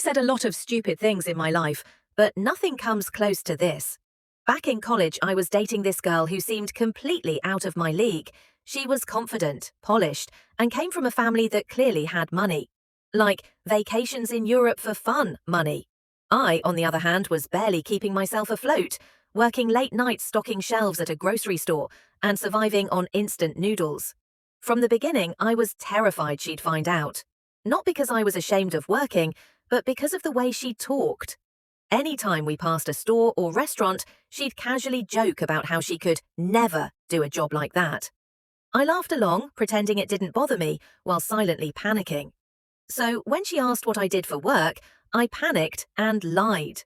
said a lot of stupid things in my life, but nothing comes close to this. Back in college, I was dating this girl who seemed completely out of my league. She was confident, polished, and came from a family that clearly had money. Like vacations in Europe for fun money. I, on the other hand, was barely keeping myself afloat, working late nights stocking shelves at a grocery store and surviving on instant noodles. From the beginning, I was terrified she'd find out. Not because I was ashamed of working, but because of the way she talked. Anytime we passed a store or restaurant, she'd casually joke about how she could never do a job like that. I laughed along, pretending it didn't bother me, while silently panicking. So when she asked what I did for work, I panicked and lied.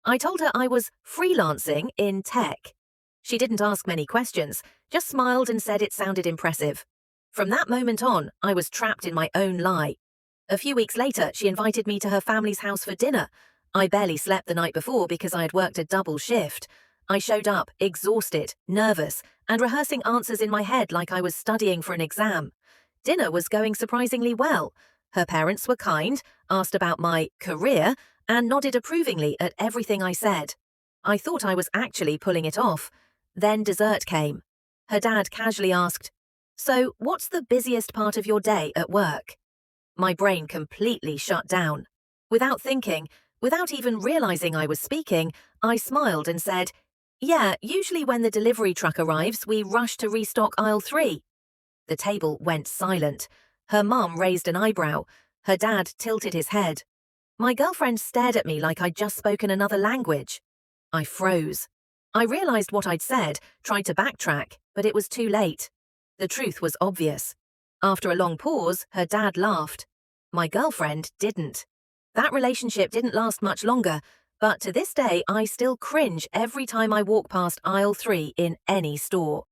I told her I was freelancing in tech. She didn't ask many questions, just smiled and said it sounded impressive. From that moment on, I was trapped in my own lie. A few weeks later, she invited me to her family's house for dinner. I barely slept the night before because I had worked a double shift. I showed up, exhausted, nervous, and rehearsing answers in my head like I was studying for an exam. Dinner was going surprisingly well. Her parents were kind, asked about my career, and nodded approvingly at everything I said. I thought I was actually pulling it off. Then dessert came. Her dad casually asked, "So, what's the busiest part of your day at work?" My brain completely shut down. Without thinking, without even realizing I was speaking, I smiled and said, "Yeah, usually when the delivery truck arrives, we rush to restock aisle 3. The table went silent. Her mum raised an eyebrow. Her dad tilted his head. My girlfriend stared at me like I'd just spoken another language. I froze. I realized what I'd said, tried to backtrack, but it was too late. The truth was obvious. After a long pause, her dad laughed. My girlfriend didn't. That relationship didn't last much longer, but to this day I still cringe every time I walk past aisle 3 in any store.